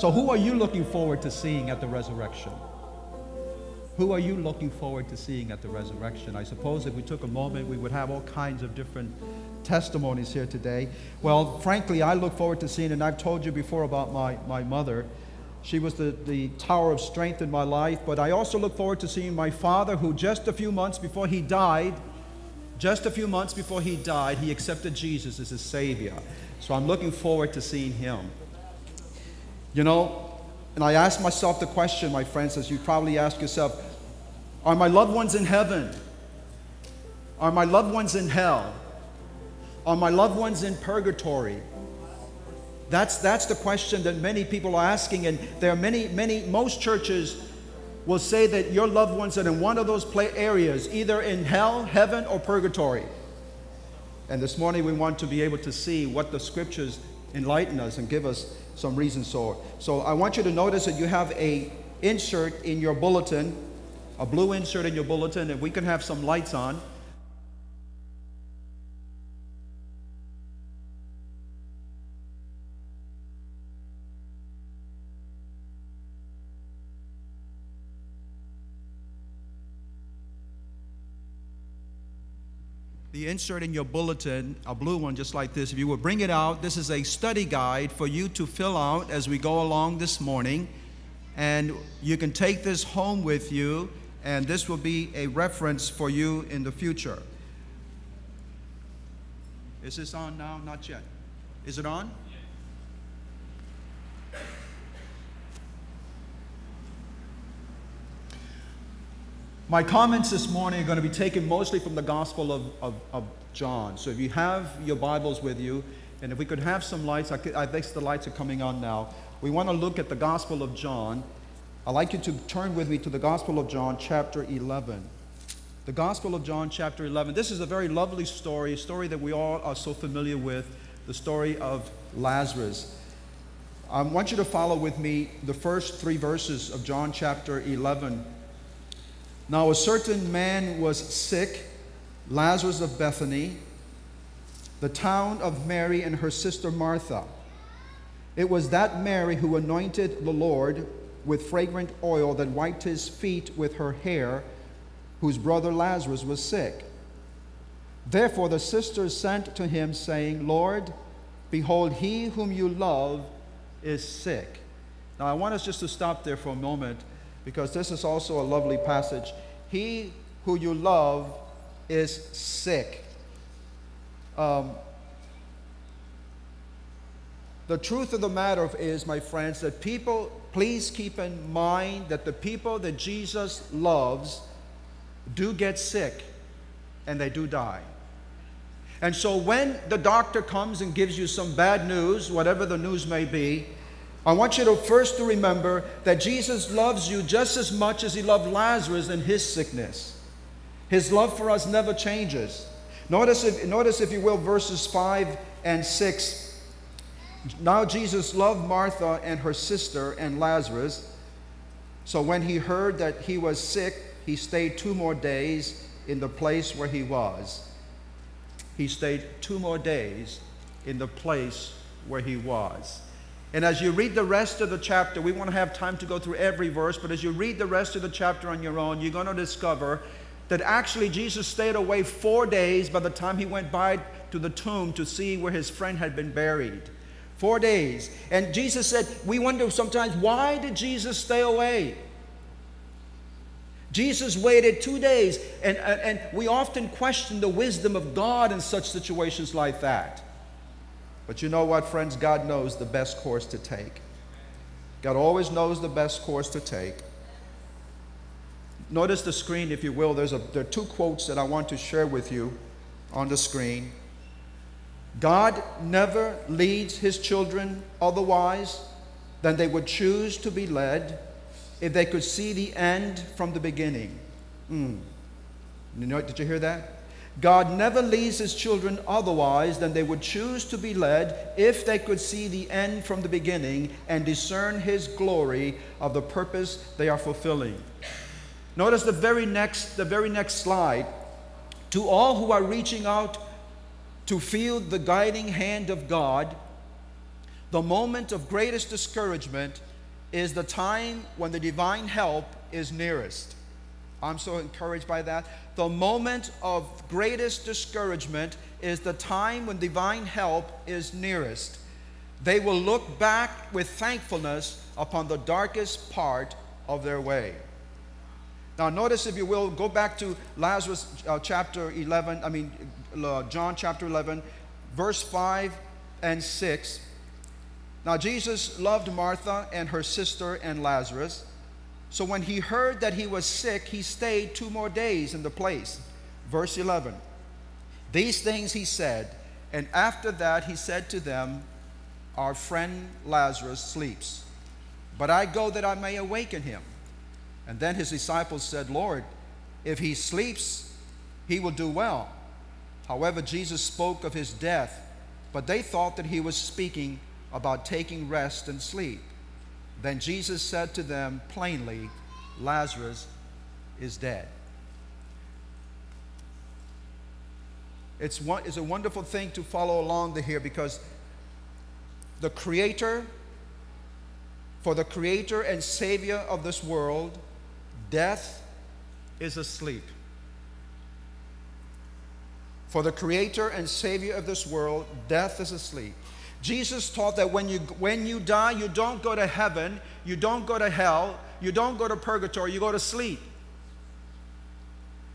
So who are you looking forward to seeing at the resurrection? Who are you looking forward to seeing at the resurrection? I suppose if we took a moment, we would have all kinds of different testimonies here today. Well, frankly, I look forward to seeing, and I've told you before about my mother. She was the tower of strength in my life, but I also look forward to seeing my father, who just a few months before he died, he accepted Jesus as his Savior. So I'm looking forward to seeing him. You know, and I ask myself the question, my friends, as you probably ask yourself, are my loved ones in heaven? Are my loved ones in hell? Are my loved ones in purgatory? That's the question that many people are asking, and there are most churches will say that your loved ones are in one of those areas, either in hell, heaven, or purgatory. And this morning we want to be able to see what the scriptures enlighten us and give us some reasons. So I want you to notice that you have a insert in your bulletin, a blue insert in your bulletin, and we can have some lights on. The insert in your bulletin, a blue one just like this, if you will bring it out, this is a study guide for you to fill out as we go along this morning. And you can take this home with you, and this will be a reference for you in the future. Is this on now? Not yet. Is it on? My comments this morning are going to be taken mostly from the Gospel of John. So if you have your Bibles with you, and if we could have some lights, I think the lights are coming on now. We want to look at the Gospel of John. I'd like you to turn with me to the Gospel of John, chapter 11. The Gospel of John, chapter 11. This is a very lovely story, a story that we all are so familiar with, the story of Lazarus. I want you to follow with me the first 3 verses of John chapter 11. Now a certain man was sick, Lazarus of Bethany, the town of Mary and her sister Martha. It was that Mary who anointed the Lord with fragrant oil, that wiped his feet with her hair, whose brother Lazarus was sick. Therefore the sisters sent to him, saying, Lord, behold, he whom you love is sick. Now I want us just to stop there for a moment, because this is also a lovely passage. He who you love is sick. The truth of the matter is, my friends, that people, please keep in mind that the people that Jesus loves do get sick and they do die. And so when the doctor comes and gives you some bad news, whatever the news may be, I want you to first to remember that Jesus loves you just as much as he loved Lazarus in his sickness. His love for us never changes. Notice if you will, verses 5 and 6. Now Jesus loved Martha and her sister and Lazarus. So when he heard that he was sick, he stayed 2 more days in the place where he was. He stayed 2 more days in the place where he was. And as you read the rest of the chapter, we won't have time to go through every verse, but as you read the rest of the chapter on your own, you're going to discover that actually Jesus stayed away 4 days by the time he went by to the tomb to see where his friend had been buried. 4 days. And Jesus said, we wonder sometimes, why did Jesus stay away? Jesus waited 2 days, and we often question the wisdom of God in such situations like that. But you know what, friends? God knows the best course to take. God always knows the best course to take. Notice the screen, if you will. There are 2 quotes that I want to share with you on the screen. God never leads his children otherwise than they would choose to be led if they could see the end from the beginning. Did you hear that? God never leads his children otherwise than they would choose to be led if they could see the end from the beginning and discern his glory of the purpose they are fulfilling. Notice the very next slide. To all who are reaching out to feel the guiding hand of God, the moment of greatest discouragement is the time when the divine help is nearest. I'm so encouraged by that. The moment of greatest discouragement is the time when divine help is nearest. They will look back with thankfulness upon the darkest part of their way. Now notice, if you will, go back to Lazarus chapter 11, John chapter 11, verse 5 and 6. Now Jesus loved Martha and her sister and Lazarus. So when he heard that he was sick, he stayed 2 more days in the place. Verse 11. These things he said, and after that he said to them, our friend Lazarus sleeps, but I go that I may awaken him. And then his disciples said, Lord, if he sleeps, he will do well. However, Jesus spoke of his death, but they thought that he was speaking about taking rest and sleep. Then Jesus said to them plainly, Lazarus is dead. It's a wonderful thing to follow along here, because for the Creator and Savior of this world, death is asleep. For the Creator and Savior of this world, death is asleep. Jesus taught that when you die, you don't go to heaven, you don't go to hell, you don't go to purgatory, you go to sleep.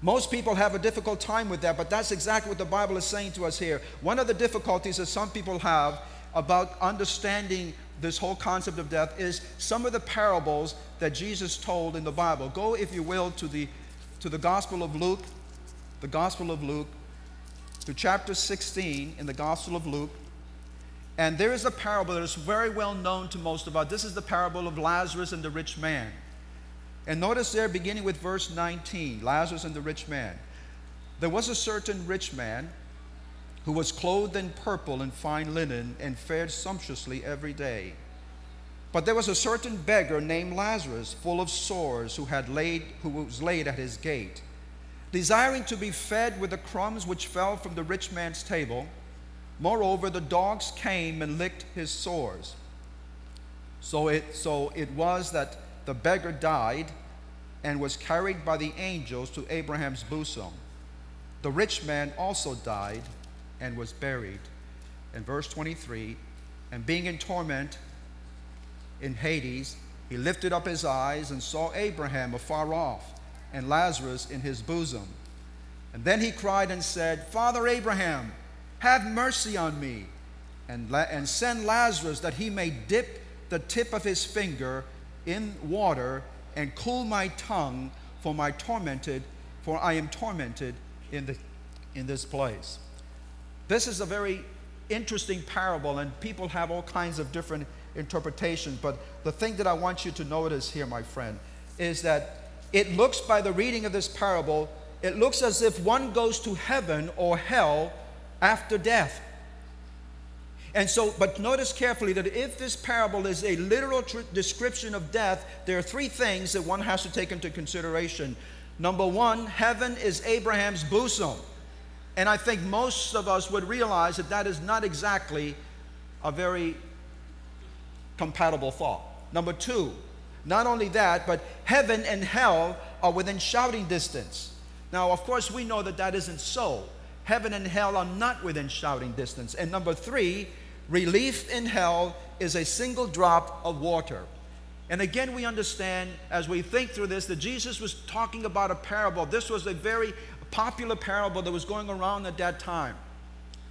Most people have a difficult time with that, but that's exactly what the Bible is saying to us here. One of the difficulties that some people have about understanding this whole concept of death is some of the parables that Jesus told in the Bible. Go, if you will, to the Gospel of Luke, to chapter 16 in the Gospel of Luke. And there is a parable that is very well known to most of us. This is the parable of Lazarus and the rich man. And notice there, beginning with verse 19, Lazarus and the rich man. There was a certain rich man who was clothed in purple and fine linen and fared sumptuously every day. But there was a certain beggar named Lazarus, full of sores, who was laid at his gate, desiring to be fed with the crumbs which fell from the rich man's table. Moreover, the dogs came and licked his sores. So it was that the beggar died and was carried by the angels to Abraham's bosom. The rich man also died and was buried. In verse 23, and being in torment in Hades, he lifted up his eyes and saw Abraham afar off and Lazarus in his bosom. And then he cried and said, Father Abraham, have mercy on me, and send Lazarus that he may dip the tip of his finger in water and cool my tongue, for I am tormented in this place. This is a very interesting parable, and people have all kinds of different interpretations. But the thing that I want you to notice here, my friend, is that it looks, by the reading of this parable, it looks as if one goes to heaven or hell after death. And so, but notice carefully that if this parable is a literal description of death, there are 3 things that one has to take into consideration. Number 1, heaven is Abraham's bosom. And I think most of us would realize that that is not exactly a very compatible thought. Number 2, not only that, but heaven and hell are within shouting distance. Now, of course, we know that that isn't so. Heaven and hell are not within shouting distance. And number 3, relief in hell is a single drop of water. And again, we understand as we think through this that Jesus was talking about a parable. This was a very popular parable that was going around at that time.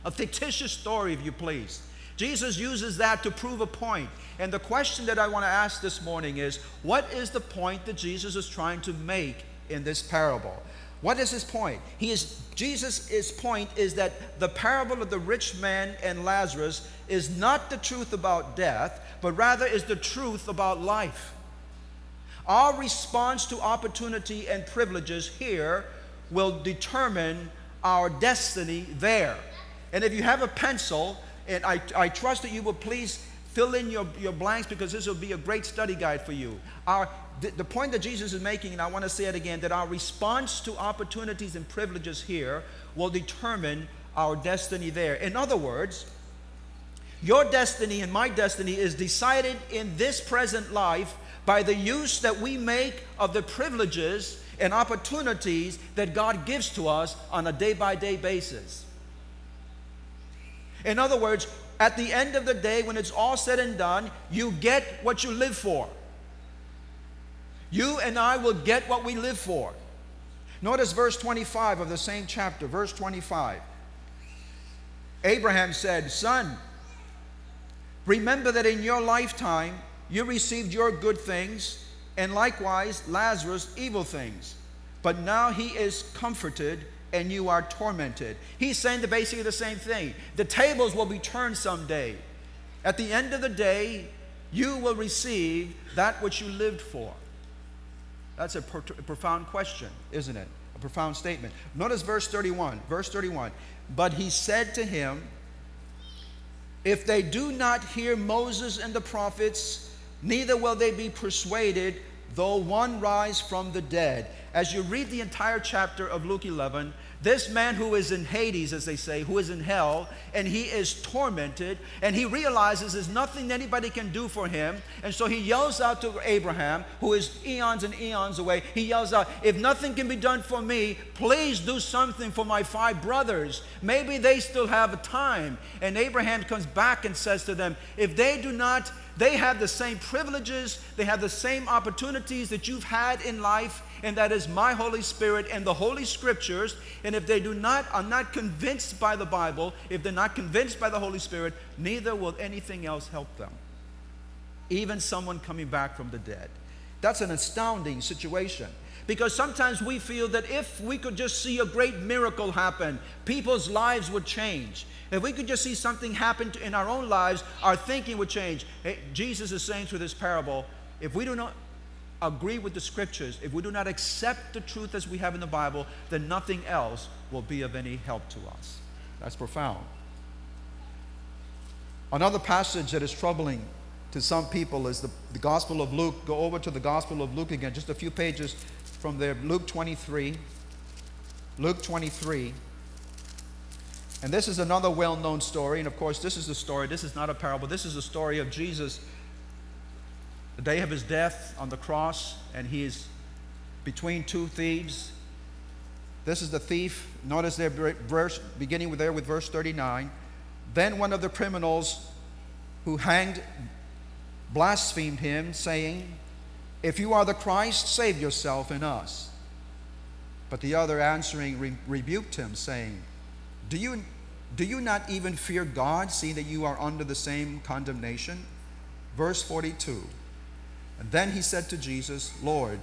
A fictitious story, if you please. Jesus uses that to prove a point. And the question that I want to ask this morning is, what is the point that Jesus is trying to make in this parable? What is his point? Jesus' point is that the parable of the rich man and Lazarus is not the truth about death, but rather is the truth about life. Our response to opportunity and privileges here will determine our destiny there. And if you have a pencil, and I trust that you will please fill in your blanks, because this will be a great study guide for you. The point that Jesus is making, and I want to say it again, that our response to opportunities and privileges here will determine our destiny there. In other words, Your destiny and my destiny is decided in this present life by the use that we make of the privileges and opportunities that God gives to us on a day-by-day basis. In other words, at the end of the day, when it's all said and done, you get what you live for. You and I will get what we live for. Notice verse 25 of the same chapter, verse 25. Abraham said, "Son, remember that in your lifetime you received your good things, and likewise Lazarus evil things. But now he is comforted, and you are tormented." He's saying basically the same thing. The tables will be turned someday. At the end of the day, you will receive that which you lived for. That's a profound question, isn't it? A profound statement. Notice verse 31. Verse 31. But he said to him, "If they do not hear Moses and the prophets, neither will they be persuaded, though one rise from the dead." As you read the entire chapter of Luke 11, this man who is in Hades, as they say, who is in hell, and he is tormented, and he realizes there's nothing anybody can do for him, and so he yells out to Abraham, who is eons and eons away, he yells out, "If nothing can be done for me, please do something for my 5 brothers. Maybe they still have time." And Abraham comes back and says to them, if they do not, they have the same privileges, they have the same opportunities that you've had in life, and that is my Holy Spirit and the Holy Scriptures. And if they are not convinced by the Bible, if they're not convinced by the Holy Spirit, neither will anything else help them. Even someone coming back from the dead. That's an astounding situation. Because sometimes we feel that if we could just see a great miracle happen, people's lives would change. If we could just see something happen in our own lives, our thinking would change. Hey, Jesus is saying through this parable, if we do not agree with the Scriptures, if we do not accept the truth as we have in the Bible, then nothing else will be of any help to us. That's profound. Another passage that is troubling to some people is the Gospel of Luke. Go over to the Gospel of Luke again, just a few pages from there. Luke 23. Luke 23. And this is another well-known story. And of course, this is the story. This is not a parable. This is the story of Jesus, the day of his death on the cross, and he is between 2 thieves. This is the thief. Notice there, beginning with verse 39. Then one of the criminals who hanged blasphemed him, saying, "If you are the Christ, save yourself and us." But the other answering rebuked him, saying, Do you not even fear God, seeing that you are under the same condemnation? Verse 42. And then he said to Jesus, "Lord,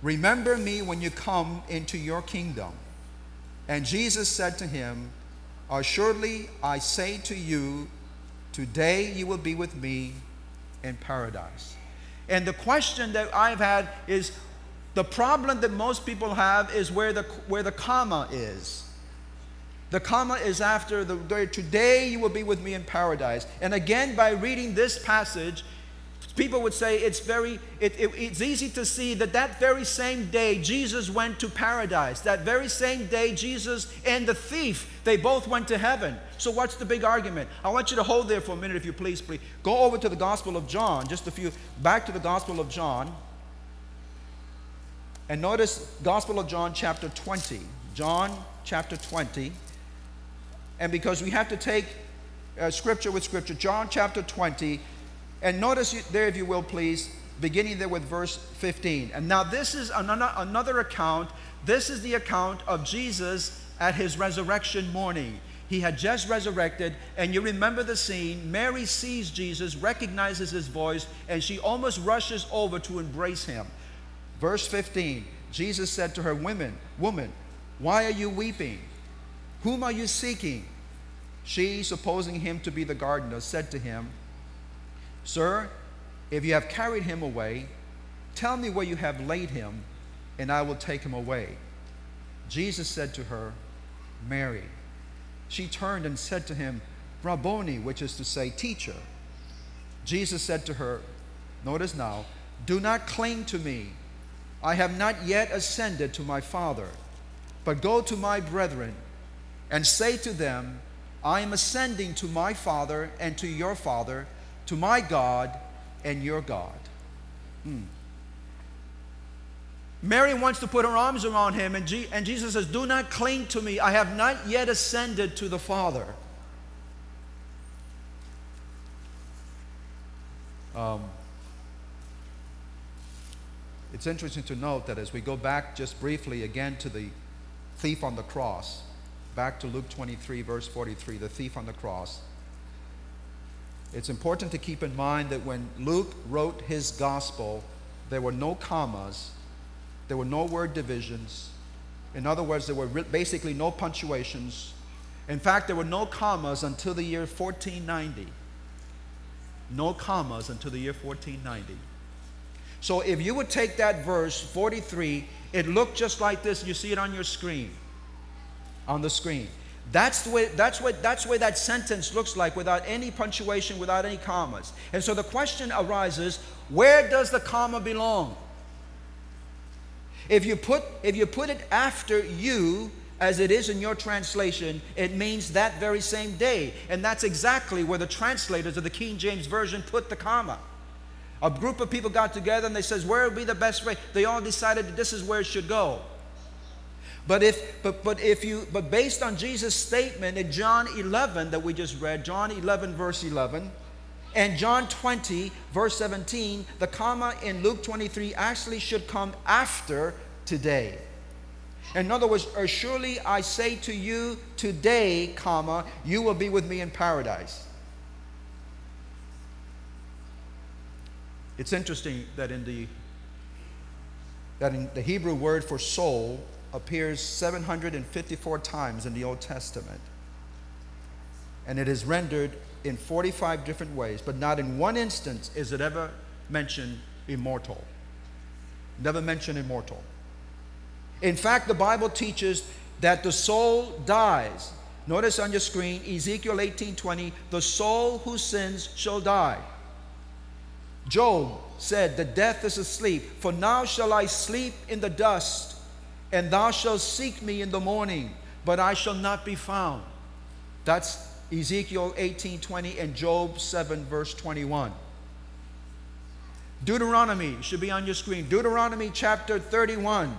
remember me when you come into your kingdom." And Jesus said to him, "Assuredly I say to you, today you will be with me in paradise." And the question that I've had is, the problem that most people have is where the comma is. The comma is after the word, "Today you will be with me in paradise." And again, by reading this passage, people would say it's easy to see that very same day Jesus went to paradise. That very same day Jesus and the thief, they both went to heaven. So what's the big argument? I want you to hold there for a minute, if you please. Go over to the Gospel of John, back to the Gospel of John. And notice Gospel of John chapter 20. John chapter 20. And because we have to take scripture with scripture, John chapter 20, and notice there, if you will, please, beginning there with verse 15. And now this is another account. This is the account of Jesus at his resurrection morning. He had just resurrected, and you remember the scene. Mary sees Jesus, recognizes his voice, and she almost rushes over to embrace him. Verse 15, Jesus said to her, "Woman, why are you weeping? Whom are you seeking?" She, supposing him to be the gardener, said to him, "Sir, if you have carried him away, tell me where you have laid him, and I will take him away." Jesus said to her, "Mary." She turned and said to him, "Rabboni," which is to say, teacher. Jesus said to her, notice now, "Do not cling to me. I have not yet ascended to my Father, but go to my brethren and say to them, I am ascending to my Father and to your Father, to my God and your God. Mary wants to put her arms around him, and Jesus says, do not cling to me. I have not yet ascended to the Father. It's interesting to note that as we go back just briefly again to the thief on the cross, back to Luke 23, verse 43, the thief on the cross. It's important to keep in mind that when Luke wrote his gospel, there were no commas, there were no word divisions. In other words, there were basically no punctuations. In fact, there were no commas until the year 1490. No commas until the year 1490. So if you would take that verse 43, it looked just like this. You see it on your screen. On the screen. That's the way that sentence looks like, without any punctuation, without any commas. And so the question arises, where does the comma belong? If you put it after you, as it is in your translation, it means that very same day. And that's exactly where the translators of the King James Version put the comma. A group of people got together and they says, where would be the best way? They all decided that this is where it should go. But based on Jesus' statement in John 11 that we just read, John 11 verse 11, and John 20 verse 17, the comma in Luke 23 actually should come after today. In other words, surely I say to you today, comma, you will be with me in paradise. It's interesting that in the Hebrew word for soul appears 754 times in the Old Testament. And it is rendered in 45 different ways, but not in one instance is it ever mentioned immortal. Never mentioned immortal. In fact, the Bible teaches that the soul dies. Notice on your screen, Ezekiel 18:20, the soul who sins shall die. Job said that death is asleep, for now shall I sleep in the dust, and thou shalt seek me in the morning, but I shall not be found. That's Ezekiel 18:20 and Job 7 verse 21. Deuteronomy should be on your screen. Deuteronomy chapter 31.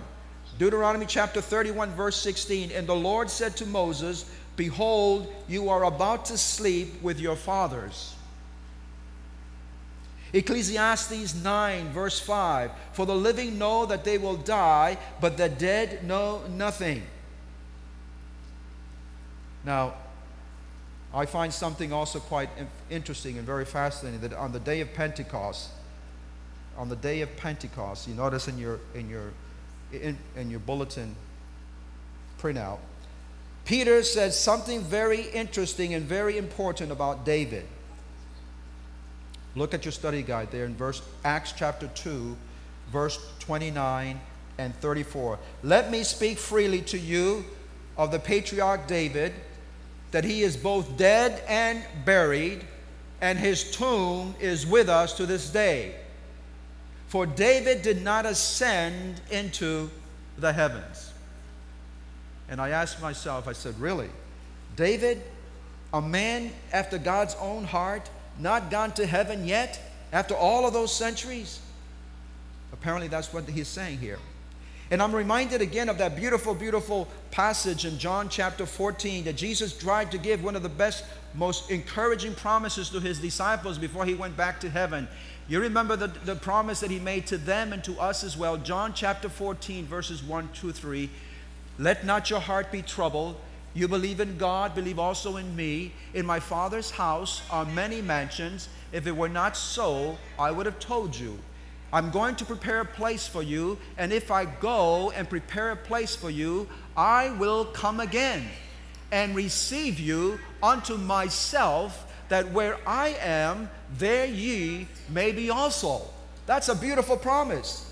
Deuteronomy chapter 31 verse 16. And the Lord said to Moses, behold, you are about to sleep with your fathers. Ecclesiastes 9 verse 5. For the living know that they will die, but the dead know nothing. Now, I find something also quite interesting and very fascinating, that on the day of Pentecost, you notice in your bulletin printout, Peter says something very interesting and very important about David. Look at your study guide there in Acts chapter 2, verse 29 and 34. Let me speak freely to you of the patriarch David, that he is both dead and buried, and his tomb is with us to this day. For David did not ascend into the heavens. And I asked myself, I said, really? David, a man after God's own heart, not gone to heaven yet, after all of those centuries? Apparently that's what he's saying here. And I'm reminded again of that beautiful, beautiful passage in John chapter 14 that Jesus tried to give one of the best, most encouraging promises to his disciples before he went back to heaven. You remember the promise that he made to them and to us as well. John chapter 14 verses 1, 2, 3. Let not your heart be troubled. You believe in God, believe also in me. In my Father's house are many mansions. If it were not so, I would have told you. I'm going to prepare a place for you, and if I go and prepare a place for you, I will come again and receive you unto myself, that where I am, there ye may be also. That's a beautiful promise.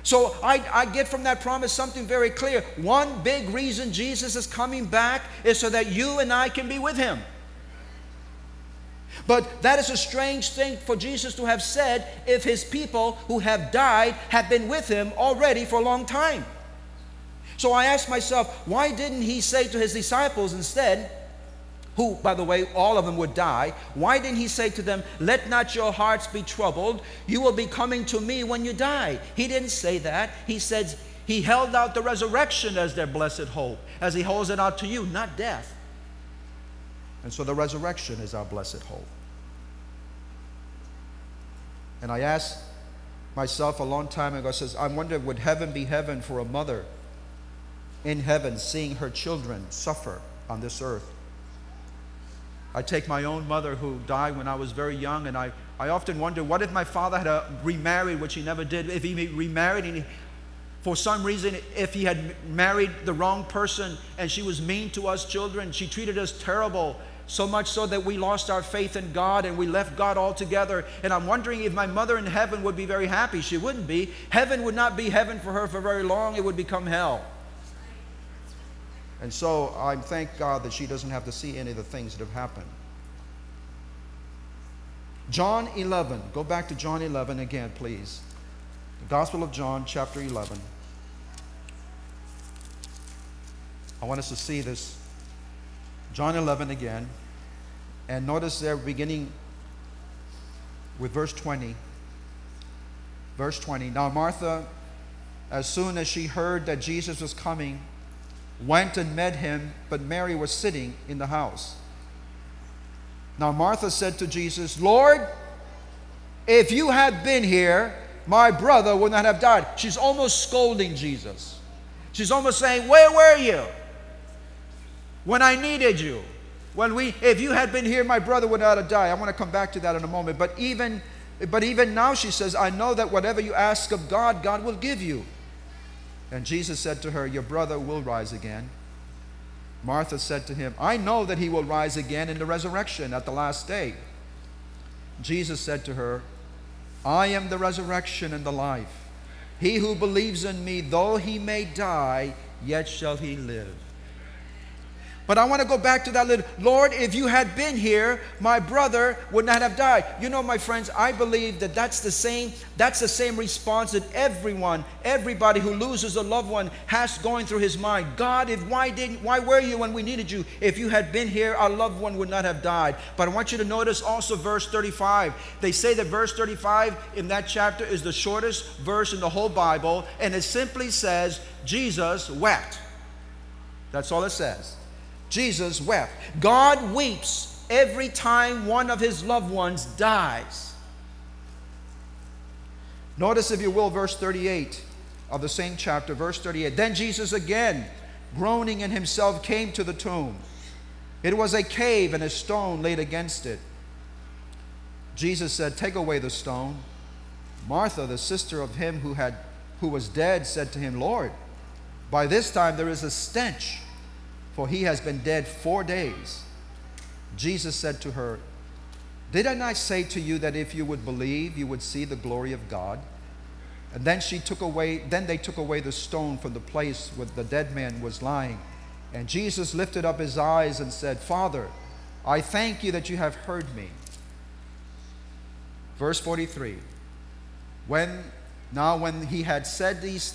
So I get from that promise something very clear. One big reason Jesus is coming back is so that you and I can be with him. But that is a strange thing for Jesus to have said if his people who have died have been with him already for a long time. So I asked myself, why didn't he say to his disciples instead, who, by the way, all of them would die, why didn't he say to them, let not your hearts be troubled, you will be coming to me when you die? He didn't say that. He said, he held out the resurrection as their blessed hope, as he holds it out to you, not death. And so the resurrection is our blessed hope. And I asked myself a long time ago, I says, I wonder, would heaven be heaven for a mother in heaven seeing her children suffer on this earth? I take my own mother who died when I was very young, and I often wonder, what if my father had remarried, which he never did, if he remarried and for some reason, if he had married the wrong person and she was mean to us children, she treated us terrible, so much so that we lost our faith in God and we left God altogether. And I'm wondering if my mother in heaven would be very happy. She wouldn't be. Heaven would not be heaven for her for very long. It would become hell. And so I thank God that she doesn't have to see any of the things that have happened. John 11. Go back to John 11 again, please. The Gospel of John, chapter 11. I want us to see this. John 11 again. And notice there, beginning with verse 20. Verse 20. Now Martha, as soon as she heard that Jesus was coming, went and met him, but Mary was sitting in the house. Now Martha said to Jesus, Lord, if you had been here, my brother would not have died. She's almost scolding Jesus. She's almost saying, where were you when I needed you? If you had been here, my brother would not have died. I want to come back to that in a moment. But even now she says, I know that whatever you ask of God, God will give you. And Jesus said to her, your brother will rise again. Martha said to him, I know that he will rise again in the resurrection at the last day. Jesus said to her, I am the resurrection and the life. He who believes in me, though he may die, yet shall he live. But I want to go back to that little, Lord, if you had been here, my brother would not have died. You know, my friends, I believe that that's the same response that everybody who loses a loved one has going through his mind. God, why were you when we needed you? If you had been here, our loved one would not have died. But I want you to notice also verse 35. They say that verse 35 in that chapter is the shortest verse in the whole Bible, and it simply says, Jesus wept. That's all it says. Jesus wept. God weeps every time one of his loved ones dies. Notice, if you will, verse 38 of the same chapter, verse 38. Then Jesus again, groaning in himself, came to the tomb. It was a cave, and a stone laid against it. Jesus said, take away the stone. Martha, the sister of him who was dead, said to him, Lord, by this time there is a stench, for he has been dead 4 days. Jesus said to her, did I not say to you that if you would believe, you would see the glory of God? And then they took away the stone from the place where the dead man was lying. And Jesus lifted up his eyes and said, Father, I thank you that you have heard me. Verse 43. When he had said these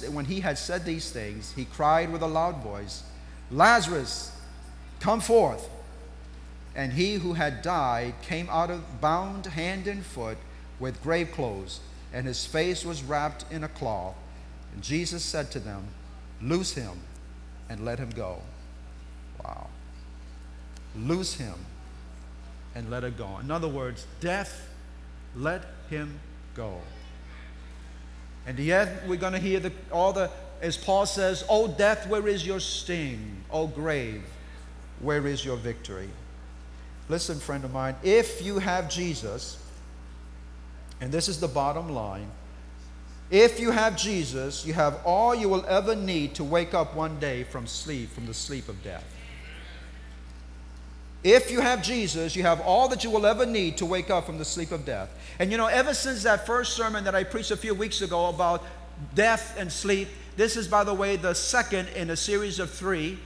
things, he cried with a loud voice, Lazarus, come forth. And he who had died came out, bound hand and foot with grave clothes, and his face was wrapped in a cloth. And Jesus said to them, loose him and let him go. Wow. Loose him and let him go. In other words, death, let him go. And yet we're going to hear as Paul says, O death, where is your sting? O grave, where is your victory? Listen, friend of mine, if you have Jesus, and this is the bottom line, if you have Jesus, you have all you will ever need to wake up one day from the sleep of death. If you have Jesus, you have all that you will ever need to wake up from the sleep of death. And you know, ever since that first sermon that I preached a few weeks ago about death and sleep, this is, by the way, the second in a series of 3.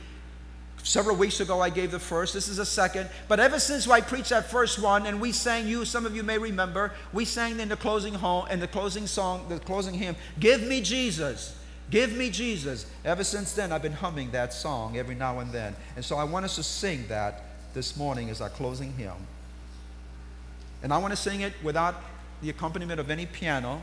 Several weeks ago I gave the first. This is the second. But ever since I preached that first one, and we sang, some of you may remember, we sang in the closing song, the closing hymn, Give Me Jesus, Give Me Jesus. Ever since then I've been humming that song every now and then. And so I want us to sing that this morning as our closing hymn. And I want to sing it without the accompaniment of any piano.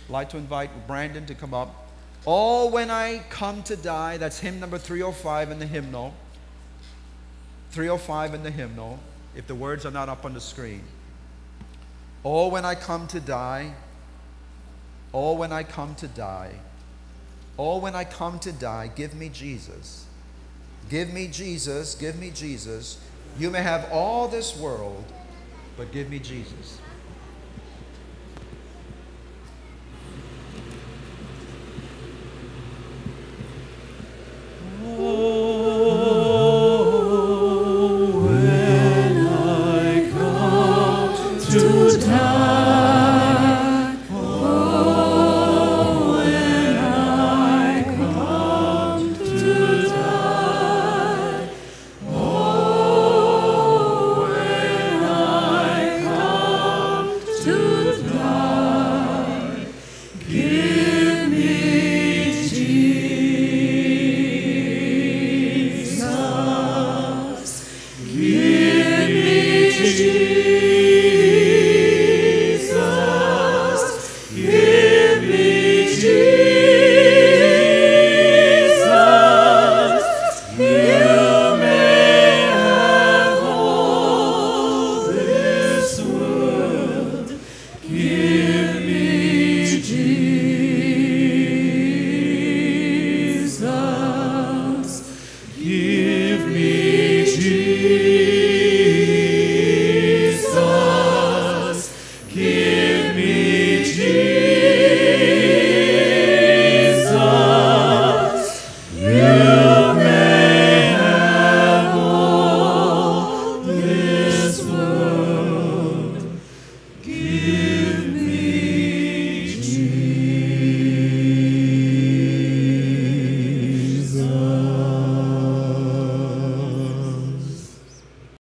I'd like to invite Brandon to come up. Oh, when I come to die, that's hymn number 305 in the hymnal. 305 in the hymnal, if the words are not up on the screen. Oh, when I come to die, oh, when I come to die, oh, when I come to die, give me Jesus. Give me Jesus, give me Jesus. You may have all this world, but give me Jesus.